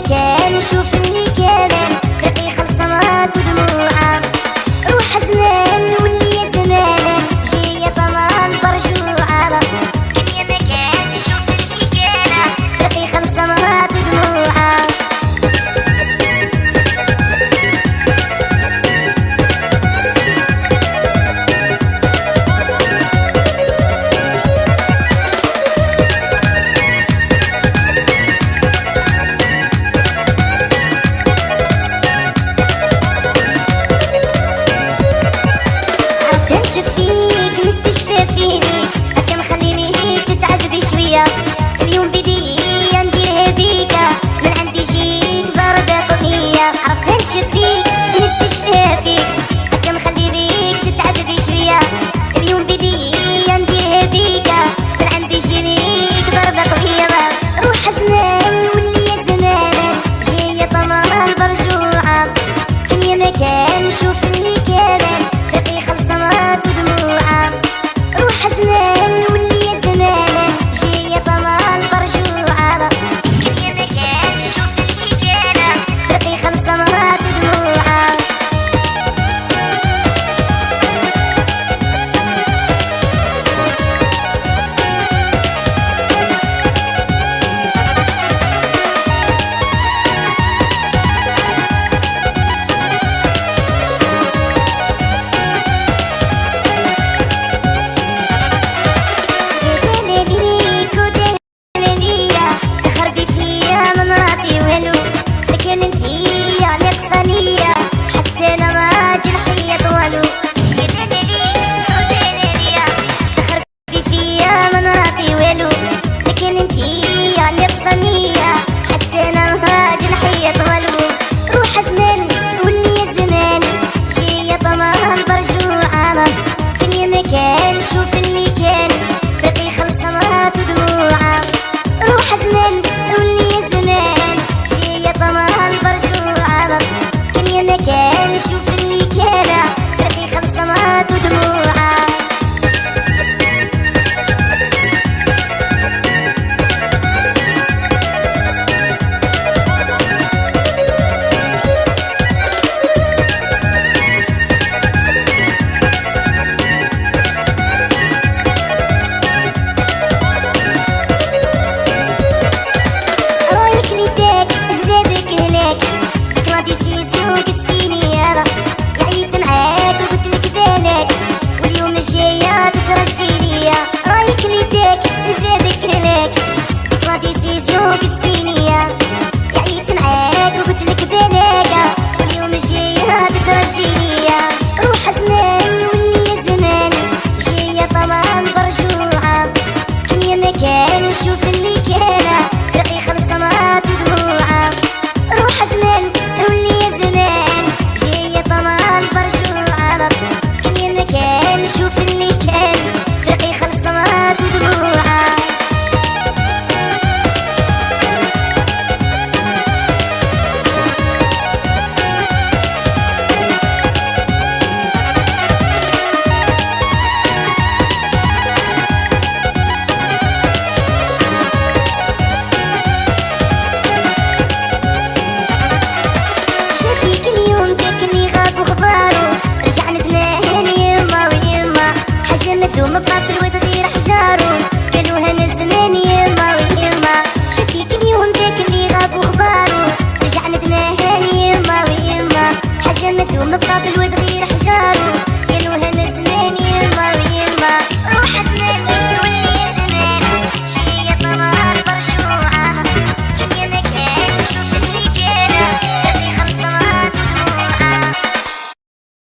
مكان نشوف اللي كان فرقي خلصمات ودموعه روح زمان واللي زمان جاية طمان برجوعه كان يا مكان نشوف اللي كان فرقي خلصمات ودموعه نشوف فيك نستشفى فيني هكا نخليني تتعب بشوية اليوم بديا نديرها بيكا من عندي جيك ضربة قوية عرفت نشوف فيك نستشفى فيك هكا نخليني تتعب بشوية اليوم بديا نديرها بيكا من عندي جيك ضربة قوية روح زمان واللي يا زمان جاية طمان برجوعة كان يا مكان نشوف اللي كان فرقي خلصمات ودموعه روح زمان واللي يا زمان جاية طمان برجوعه كان يا مكان نشوف اللي كان فرقي خلصمات ودموعه لكن انتي نقصانية حتى انا ما جنحية طوالو يا دلالي ودلالية تخربي فيا من راضي والو لكن انتي نقصانية حتى انا ما جنحية طوالو روح زمان واللي يا زمان جاية طمان برجوعة كان يا مكان شوف اللي كان فرقي خلصمات ودموعة روح زمان واللي يا زمان جاية طمان برجوعة كان يا مكان شوف اللي كان فرقي خلصمات ودموعة رايك ليداك زادك هلاك فيك راضي سيسو قستيني يابا عيت معاك وقلتلك بالك واليوم جاية تترجي ليا رايك ليداك زادك هلاك فيك راضي سيسو قستيني عيت معاك وقلتلك بالك واليوم جاية تترجي ليا روح زمان واللي يا زمان جاية طمان برجوعة كان يا مكان نشوف اللي كان فرقي خلصمات ودموعة روح زمان واللي يا زمان جاية طمان برجوعة كان يا مكان نشوف اللي كان فرقي خلصمات ودموعة شافيك اليوم داك اللي غاب وخبارو رجع ندمان يما ويما حاجة مدوم بطاطل وتغير حجارو قالوها من زمان يما ويما شافيك اليوم داك اللي غاب وخبارو رجع ندمان يما ويما حاجة مدوم بطاطل